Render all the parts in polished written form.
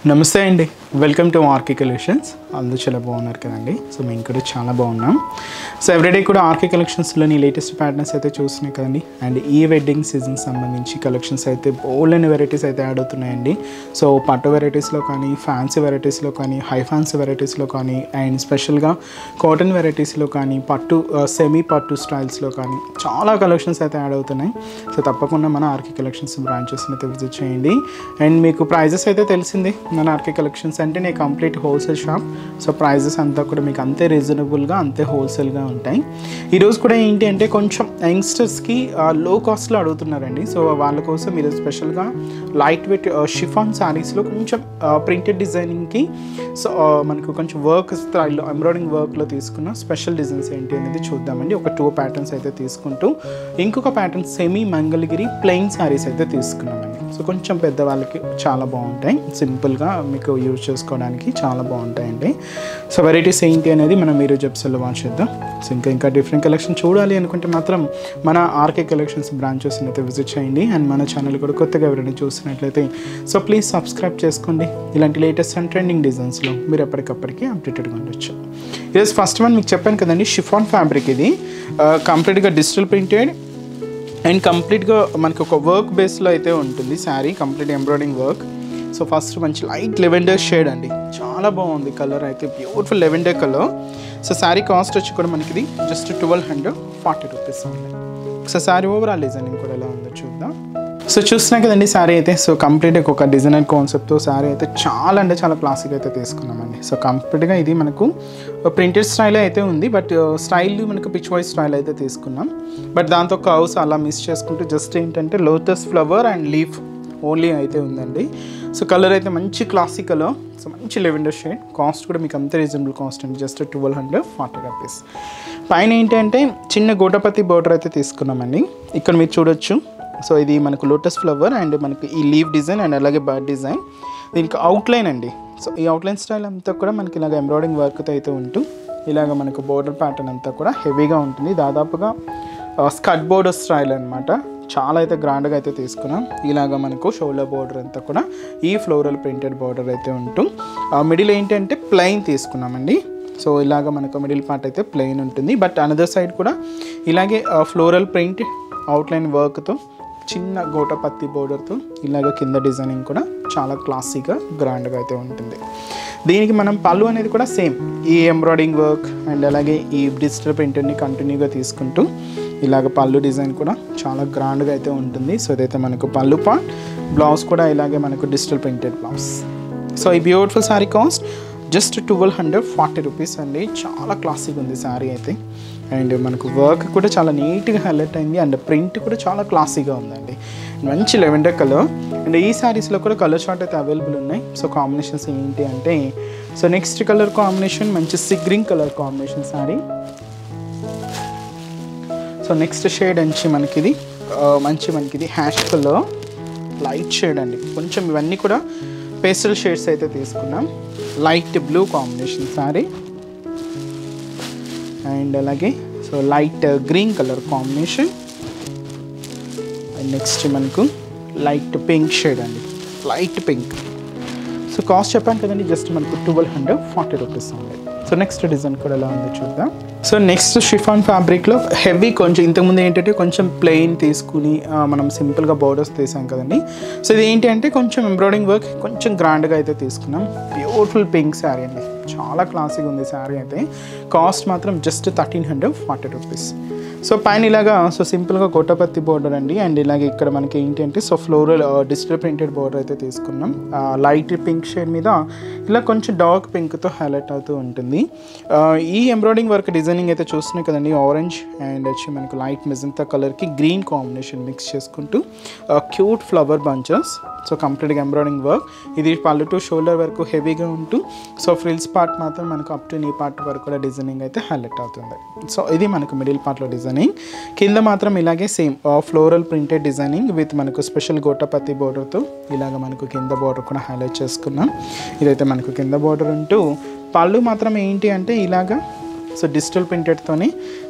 నమస్తే అండి, welcome to RK collections. అందరూ చాలా బాగున్నారు కదండి. సో మేము కూడా చాలా బాగున్నాం. సో ఎవ్రీడే కూడా ఆర్కే కలెక్షన్స్లోని లేటెస్ట్ ప్యాటర్న్స్ అయితే చూస్తున్నాయి కదండి. అండ్ ఈ వెడ్డింగ్ సీజన్ సంబంధించి కలెక్షన్స్ అయితే బోల్డ్ వెరైటీస్ అయితే యాడ్ అవుతున్నాయండి. సో పట్టు వెరైటీస్లో కానీ, ఫ్యాన్సీ వెరైటీస్లో కానీ, హై ఫ్యాన్సీ వెరైటీస్లో కానీ, అండ్ స్పెషల్గా కాటన్ వెరైటీస్లో కానీ, పట్టు సెమీ పట్టు స్టైల్స్లో కానీ చాలా కలెక్షన్స్ అయితే యాడ్ అవుతున్నాయి. సో తప్పకుండా మన ఆర్కే కలెక్షన్స్ బ్రాంచెస్ని అయితే విజిట్ చేయండి. అండ్ మీకు ప్రైజెస్ అయితే తెలిసిందే, మన ఆర్కే కలెక్షన్స్ అంటే నేను complete wholesale shop. So prices అంతా కూడా మీకు అంతే రీజనబుల్గా, అంతే హోల్సేల్గా ఉంటాయి. ఈరోజు కూడా ఏంటి అంటే కొంచెం యంగ్స్టర్స్కి లో కాస్ట్లో అడుగుతున్నారండి. సో వాళ్ళ కోసం ఈరోజు స్పెషల్గా లైట్ వెయిట్ షిఫాన్ శారీస్లో కొంచెం ప్రింటెడ్ డిజైనింగ్కి సో మనకు కొంచెం వర్క్ స్టైల్లో ఎంబ్రాయిడింగ్ వర్క్లో తీసుకున్న స్పెషల్ డిజైన్స్ ఏంటి అనేది చూద్దామండి. ఒక 2 ప్యాటర్న్స్ అయితే తీసుకుంటూ ఇంకొక pattern semi Mangalagiri plain saris అయితే తీసుకున్నామండి. సో కొంచెం పెద్దవాళ్ళకి చాలా బాగుంటాయి, సింపుల్గా మీకు యూజ్ చేసుకోవడానికి చాలా బాగుంటాయండి. సో వెరైటీస్ ఏంటి అనేది మనం ఈరోజు ఎపిసోడ్లో వాచ్ చేద్దాం. సో ఇంకా డిఫరెంట్ కలెక్షన్ చూడాలి అనుకుంటే మాత్రం మన ఆర్కే కలెక్షన్స్ బ్రాంచెస్ని అయితే విజిట్ చేయండి. అండ్ మన ఛానల్ కూడా కొత్తగా ఎవరైనా చూసినట్లయితే సో ప్లీజ్ సబ్స్క్రైబ్ చేసుకోండి. ఇలాంటి లేటెస్ట్ అండ్ ట్రెండింగ్ డిజైన్స్లో మీరు ఎప్పటికప్పటికి అప్డేటెడ్గా ఉండొచ్చు. ఈరోజు ఫస్ట్ వన్ మీకు చెప్పాను కదండి, షిఫాన్ ఫ్యాబ్రిక్. ఇది కంప్లీట్గా డిజిటల్ ప్రింటెడ్ అండ్ కంప్లీట్గా మనకి ఒక వర్క్ బేస్లో అయితే ఉంటుంది sari, complete embroidering work. So first మంచి లైట్ లెవెండర్ షేడ్ అండి, చాలా బాగుంది కలర్ అయితే, beautiful lavender colour. So sari cost వచ్చి కూడా మనకి ఇది జస్ట్ 1240 రూపీస్ ఉంది. సో శారీ ఓవరాల్ డిజైనింగ్ కూడా ఎలా ఉందో చూద్దాం. సో చూస్తున్నా కదండి శారీ అయితే, సో కంప్లీట్గా ఒక డిజైనర్ కాన్సెప్ట్తో శారీ అయితే చాలా అంటే చాలా క్లాసిక్ అయితే తీసుకున్నామండి. సో కంప్లీట్గా ఇది మనకు ప్రింటెడ్ స్టైల్ అయితే ఉంది, బట్ స్టైల్ మనకు పిచ్ వైజ్ స్టైల్ అయితే తీసుకున్నాం. బట్ దాంతో కర్వ్స్ అలా మిస్ చేసుకుంటూ జస్ట్ ఏంటంటే lotus flower and leaf only అయితే ఉందండి. సో కలర్ అయితే మంచి క్లాసిక్ కలర్, సో మంచి లెవెండర్ షేడ్. కాస్ట్ కూడా మీకు అంతే రీజనబుల్ కాస్ట్ అండి, జస్ట్ 1240 రూపీస్. పైన ఏంటంటే చిన్న గోటపతి బోర్డర్ అయితే తీసుకున్నామండి. ఇక్కడ మీరు చూడొచ్చు. సో ఇది మనకు లోటస్ ఫ్లవర్ అండ్ మనకి ఈ లీవ్ డిజైన్ అండ్ అలాగే బర్డ్ డిజైన్, దీనికి అవుట్లైన్ అండి. సో ఈ అవుట్లైన్ స్టైల్ అంతా కూడా మనకి ఇలాగ ఎంబ్రాయిడింగ్ వర్క్తో అయితే ఉంటూ ఇలాగ మనకు బోర్డర్ ప్యాటర్న్ అంతా కూడా హెవీగా ఉంటుంది. దాదాపుగా స్కర్ట్ బోర్డర్ స్టైల్ అనమాట. చాలా అయితే గ్రాండ్గా అయితే తీసుకున్నాం. ఇలాగ మనకు షోల్డర్ బోర్డర్ అంతా కూడా ఈ ఫ్లోరల్ ప్రింటెడ్ బోర్డర్ అయితే ఉంటూ మిడిల్ ఏంటంటే ప్లెయిన్ తీసుకున్నామండి. సో ఇలాగ మనకు మిడిల్ పార్ట్ అయితే ప్లెయిన్ ఉంటుంది, బట్ అనదర్ సైడ్ కూడా ఇలాగే ఫ్లోరల్ ప్రింట్ అవుట్లైన్ వర్క్తో చిన్న గోటపత్తి బోర్డర్తో ఇలాగ కింద డిజైనింగ్ కూడా చాలా క్లాసీగా గ్రాండ్గా అయితే ఉంటుంది. దీనికి మనం పళ్ళు అనేది కూడా సేమ్ ఈ ఎంబ్రాయిడింగ్ వర్క్ అండ్ అలాగే ఈ డిజిటల్ ప్రింటర్ని కంటిన్యూగా తీసుకుంటూ ఇలాగ పళ్ళు డిజైన్ కూడా చాలా గ్రాండ్గా అయితే ఉంటుంది. సో ఇదైతే మనకు పళ్ళు పార్ట్, బ్లౌజ్ కూడా ఇలాగే మనకు డిజిటల్ ప్రింటెడ్ బ్లౌజ్. సో ఈ beautiful sari cost just 1240 rupees అండి. చాలా క్లాసిక్ ఉంది శారీ అయితే, అండ్ మనకు వర్క్ కూడా చాలా నీట్గా హైలైట్ అయింది అండ్ ప్రింట్ కూడా చాలా క్లాసీగా ఉందండి. మంచి లెవెండర్ కలర్. అండ్ ఈ శారీస్లో కూడా కలర్ షార్ట్ అయితే అవైలబుల్ ఉన్నాయి. సో కాంబినేషన్స్ ఏంటి అంటే, సో నెక్స్ట్ కలర్ కాంబినేషన్ మంచి sea green colour combination sari. So next shade నుంచి మనకిది మనకిది హ్యాష్ కలర్ లైట్ షేడ్ అండి. కొంచెం ఇవన్నీ కూడా పేస్టల్ షేడ్స్ అయితే తీసుకున్నాం. Light blue combination sari and అలాగే so light green colour combination. And నెక్స్ట్ మనకు లైట్ పింక్ షేడ్ అండి, లైట్ పింక్. సో కాస్ట్ చెప్పాను కదండి, జస్ట్ మనకు 1240 రూపీస్ ఉంది. సో నెక్స్ట్ డిజైన్ కూడా ఎలా ఉందో చూద్దాం. సో నెక్స్ట్ షిఫాన్ ఫ్యాబ్రిక్లో హెవీ, కొంచెం ఇంతకుముందు ఏంటంటే కొంచెం ప్లెయిన్ తీసుకుని మనం సింపుల్గా బోర్డర్స్ తీసాం కదండి. సో ఇది ఏంటి అంటే కొంచెం ఎంబ్రాయిడింగ్ వర్క్ కొంచెం గ్రాండ్గా అయితే తీసుకున్నాం. బ్యూటిఫుల్ పింక్ శారీ అండి, చాలా క్లాసిక్ ఉంది శారీ అయితే. కాస్ట్ మాత్రం జస్ట్ 1340 రూపీస్. సో పైన ఇలాగా సో సింపుల్గా గోటపత్తి బోర్డర్ అండి. అండ్ ఇలాగే ఇక్కడ మనకి ఏంటంటే so floral digital printed border అయితే తీసుకున్నాం. లైట్ పింక్ షేడ్ మీద ఇలా కొంచెం డార్క్ పింక్తో హైలైట్ అవుతూ ఉంటుంది. ఈ ఎంబ్రాయిడింగ్ వర్క్ డిజైనింగ్ అయితే చూస్తున్నాయి కదండి, ఆరెంజ్ అండ్ వచ్చి మనకు లైట్ మెజంతా కలర్కి గ్రీన్ కాంబినేషన్ మిక్స్ చేసుకుంటూ క్యూట్ ఫ్లవర్ బంచెస్. సో కంప్లీట్గా ఎంబ్రాయిడింగ్ వర్క్. ఇది పళ్ళు టు షోల్డర్ వరకు హెవీగా ఉంటూ సో ఫ్రిల్స్ పార్ట్ మాత్రం మనకు అప్ టు నీ పార్ట్ వరకు కూడా డిజైనింగ్ అయితే హైలైట్ అవుతుంది. సో ఇది మనకు మిడిల్ పార్ట్లో డిజైనింగ్. కింద మాత్రం ఇలాగే same floral printed designing with మనకు స్పెషల్ గోటపత్తి బోర్డర్తో ఇలాగ మనకు కింద బోర్డర్ కూడా హైలైట్ చేసుకున్నాం. ఇదైతే మనకు కింద బోర్డర్ ఉంటూ పళ్ళు మాత్రం ఏంటి అంటే ఇలాగా సో డిజిటల్ ప్రింటెడ్తోనే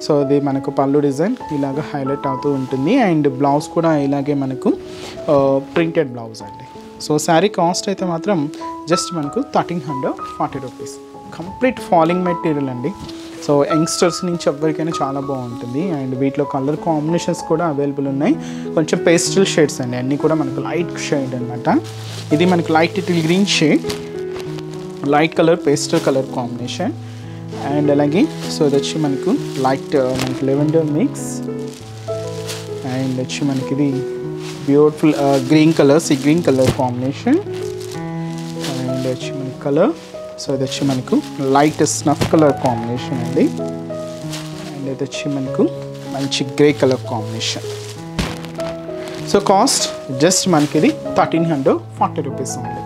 సో ఇది మనకు పళ్ళు డిజైన్ ఇలాగ హైలైట్ అవుతూ ఉంటుంది. అండ్ బ్లౌజ్ కూడా ఇలాగే మనకు ప్రింటెడ్ బ్లౌజ్ అండి. సో శారీ కాస్ట్ అయితే మాత్రం జస్ట్ మనకు 1340 రూపీస్. కంప్లీట్ ఫాలింగ్ మెటీరియల్ అండి. సో యంగ్స్టర్స్ నుంచి ఎవరికైనా చాలా బాగుంటుంది. అండ్ వీటిలో కలర్ కాంబినేషన్స్ కూడా అవైలబుల్ ఉన్నాయి. కొంచెం పేస్టల్ షేడ్స్ అండి, అన్నీ కూడా మనకు లైట్ షేడ్ అనమాట. ఇది మనకు light little green shade, light colour pastel colour combination. And అలాగే సో ఇది వచ్చి మనకు లైట్ మనకి లెవెండర్ మిక్స్. అండ్ వచ్చి మనకి ఇది beautiful green colour, see green colour combination. And వచ్చి మనకి కలర్ సో ఇది వచ్చి మనకు లైట్ స్నఫ్ కలర్ కాంబినేషన్ అండి. అండ్ ఇది వచ్చి మనకు మంచి grey colour combination. So cost just మనకి ఇది 1340 రూపీస్ ఉంది.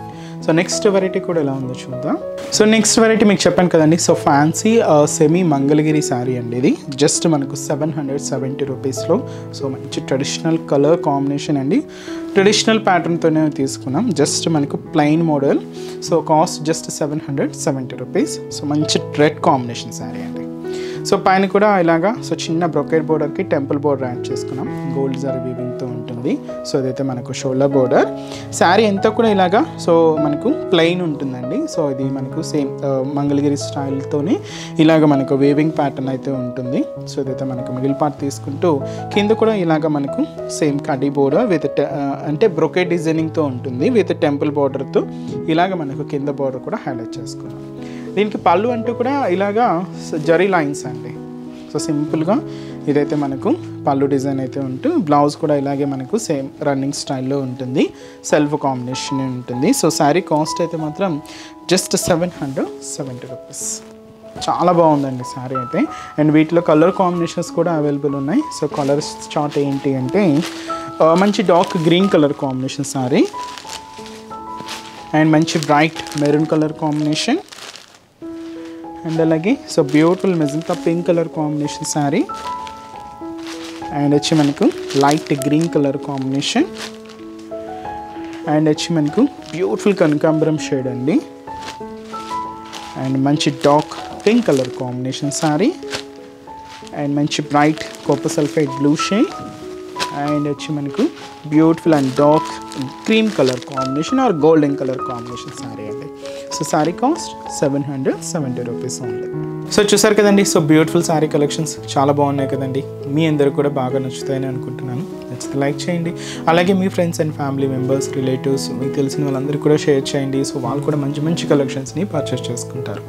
సో నెక్స్ట్ వెరైటీ కూడా ఎలా ఉందో చూద్దాం. సో నెక్స్ట్ వెరైటీ మీకు చెప్పాను కదండి. So fancy semi Mangalagiri sari అండి. ఇది జస్ట్ మనకు 770 రూపీస్లో. సో మంచి ట్రెడిషనల్ కలర్ కాంబినేషన్ అండి. ట్రెడిషనల్ ప్యాటర్న్తోనే తీసుకున్నాం. జస్ట్ మనకు plain model. So cost just 770 rupees. So మంచి రెడ్ కాంబినేషన్ శారీ అండి. సో పైన కూడా ఇలాగా సో చిన్న బ్రొకెట్ బోర్డర్కి టెంపుల్ బోర్డర్ యాడ్ చేసుకున్నాం. గోల్డ్ జరీ వీవింగ్తో ఉంటుంది. సో ఇదైతే మనకు షోల్డర్ బోర్డర్. శారీ అంతా కూడా ఇలాగా సో మనకు ప్లెయిన్ ఉంటుందండి. సో ఇది మనకు సేమ్ మంగళగిరి స్టైల్తోనే ఇలాగ మనకు వేవింగ్ ప్యాటర్న్ అయితే ఉంటుంది. సో ఇదైతే మనకు మిడిల్ పార్ట్ తీసుకుంటూ కింద కూడా ఇలాగ మనకు సేమ్ కడ్డీ బోర్డర్ విత్ అంటే బ్రొకెట్ డిజైనింగ్తో ఉంటుంది విత్ టెంపుల్ బోర్డర్తో. ఇలాగ మనకు కింద బోర్డర్ కూడా హైలైట్ చేసుకున్నాం. దీనికి పళ్ళు అంటూ కూడా ఇలాగా జరీ లైన్స్ అండి. సో సింపుల్గా ఇదైతే మనకు పళ్ళు డిజైన్ అయితే ఉంటూ బ్లౌజ్ కూడా ఇలాగే మనకు సేమ్ రన్నింగ్ స్టైల్లో ఉంటుంది. సెల్ఫ్ కాంబినేషన్ ఉంటుంది. సో శారీ కాస్ట్ అయితే మాత్రం జస్ట్ 770 రూపీస్. చాలా బాగుందండి శారీ అయితే. అండ్ వీటిలో కలర్ కాంబినేషన్స్ కూడా అవైలబుల్ ఉన్నాయి. సో కలర్ చార్ట్ ఏంటి అంటే మంచి dark green colour combination sari. And మంచి bright maroon colour combination. And అలాగే so beautiful magenta pink colour combination sari. And వచ్చి మనకు light green colour combination. And వచ్చి మనకు బ్యూటిఫుల్ కనకాంబరం షేడ్ అండి. అండ్ మంచి dark pink colour combination sari. And మంచి bright copper sulphide blue shade. And వచ్చి మనకు beautiful and dark cream colour combination or golden colour combination sari అండి. సో శారీ కాస్ట్ 770 రూపీస్ ఉంది. సో చూసారు కదండి. సో బ్యూటిఫుల్ శారీ కలెక్షన్స్ చాలా బాగున్నాయి కదండి. మీ అందరూ కూడా బాగా నచ్చుతాయని అనుకుంటున్నాను. నచ్చితే లైక్ చేయండి. అలాగే మీ friends and family members, relatives, మీకు తెలిసిన వాళ్ళందరూ కూడా షేర్ చేయండి. సో వాళ్ళు కూడా మంచి మంచి కలెక్షన్స్ని పర్చేస్ చేసుకుంటారు.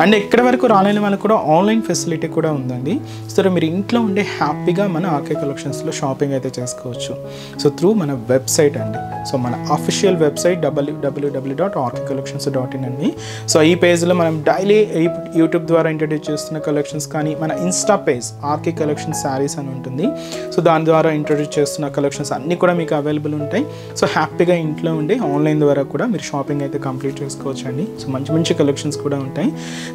అండ్ ఎక్కడి వరకు రాలేని వాళ్ళకి కూడా ఆన్లైన్ ఫెసిలిటీ కూడా ఉందండి. సో మీరు ఇంట్లో ఉండే హ్యాపీగా మన ఆర్కే కలెక్షన్స్లో షాపింగ్ అయితే చేసుకోవచ్చు. సో త్రూ మన వెబ్సైట్ అండి. సో మన అఫీషియల్ వెబ్సైట్ www.rkcollections.in అండి. సో ఈ పేజ్లో మనం డైలీ యూట్యూబ్ ద్వారా ఇంట్రడ్యూస్ చేస్తున్న కలెక్షన్స్ కానీ మన insta page RK collection saris అని ఉంటుంది. సో దాని ద్వారా ఇంట్రడ్యూస్ చేస్తున్న కలెక్షన్స్ అన్నీ కూడా మీకు అవైలబుల్ ఉంటాయి. సో హ్యాపీగా ఇంట్లో ఉండి ఆన్లైన్ ద్వారా కూడా మీరు షాపింగ్ అయితే కంప్లీట్ చేసుకోవచ్చు అండి. సో మంచి మంచి కలెక్షన్స్ కూడా ఉంటాయి.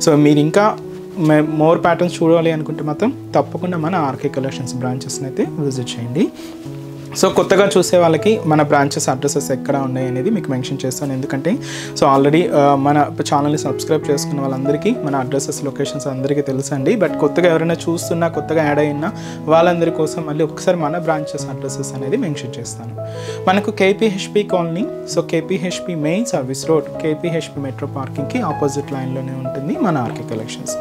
సో మీరు ఇంకా మోర్ ప్యాటర్న్స్ చూడాలి అనుకుంటే మాత్రం తప్పకుండా మన ఆర్కే కలెక్షన్స్ బ్రాంచెస్ని అయితే విజిట్ చేయండి. సో కొత్తగా చూసే వాళ్ళకి మన బ్రాంచెస్ అడ్రసెస్ ఎక్కడ ఉన్నాయి అనేది మీకు మెన్షన్ చేస్తాను. ఎందుకంటే సో ఆల్రెడీ మన ఛానల్ని సబ్స్క్రైబ్ చేసుకున్న వాళ్ళందరికీ మన అడ్రసెస్ లొకేషన్స్ అందరికీ తెలుసండి. బట్ కొత్తగా ఎవరైనా చూస్తున్నా, కొత్తగా యాడ్ అయినా వాళ్ళందరి కోసం మళ్ళీ ఒకసారి మన బ్రాంచెస్ అడ్రసెస్ అనేది మెన్షన్ చేస్తాను. మనకు KPHB colony, so KPHB main service road, KPHB metro పార్కింగ్కి ఆపోజిట్ లైన్లోనే ఉంటుంది మన ఆర్కే కలెక్షన్స్.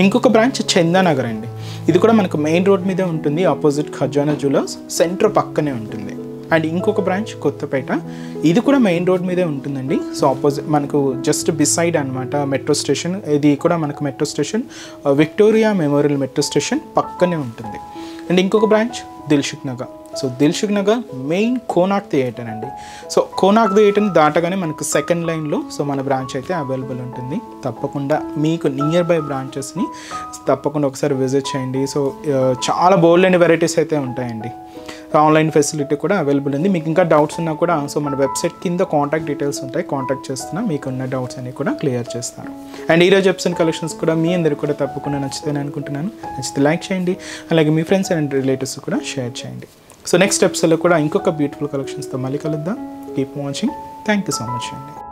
ఇంకొక బ్రాంచ్ చందానగర్ అండి. ఇది కూడా మనకు మెయిన్ రోడ్ మీదే ఉంటుంది. ఆపోజిట్ ఖజానా జ్యువెలర్స్ సెంటర్ పక్కనే ఉంటుంది. అండ్ ఇంకొక బ్రాంచ్ కొత్తపేట, ఇది కూడా మెయిన్ రోడ్ మీదే ఉంటుందండి. సో ఆపోజిట్ మనకు జస్ట్ బిసైడ్ అనమాట మెట్రో స్టేషన్. ఇది కూడా మనకు metro station Victoria memorial metro station పక్కనే ఉంటుంది. అండ్ ఇంకొక branch Dilsukh Nagar. So Dilsukh Nagar main Konark theatre అండి. సో కోనాక్ థియేటర్ని దాటగానే మనకు సెకండ్ లైన్లో సో మన బ్రాంచ్ అయితే అవైలబుల్ ఉంటుంది. తప్పకుండా మీకు నియర్ బై బ్రాంచెస్ని తప్పకుండా ఒకసారి విజిట్ చేయండి. సో చాలా బోల్డ్ అండ్ వెరైటీస్ అయితే ఉంటాయండి. ఆన్లైన్ ఫెసిలిటీ కూడా అవైలబుల్ ఉంది. మీకు ఇంకా డౌట్స్ ఉన్నా కూడా సో మన వెబ్సైట్ కింద కాంటాక్ట్ డీటెయిల్స్ ఉంటాయి. కాంటాక్ట్ చేస్తున్నా మీకున్న డౌట్స్ అన్ని కూడా క్లియర్ చేస్తారు. అండ్ ఈరోజు ఎపిసోడ్ కలెక్షన్స్ కూడా మీ అందరికీ కూడా తప్పకుండా నచ్చుతాయని అనుకుంటున్నాను. నచ్చితే లైక్ చేయండి. అలాగే మీ ఫ్రెండ్స్ అండ్ రిలేటివ్స్ కూడా షేర్ చేయండి. సో నెక్స్ట్ ఎపిసోడ్లో కూడా ఇంకొక బ్యూటిఫుల్ కలెక్షన్స్తో మళ్ళీ కలుద్దాం. Keep watching. Thank you so much అండి.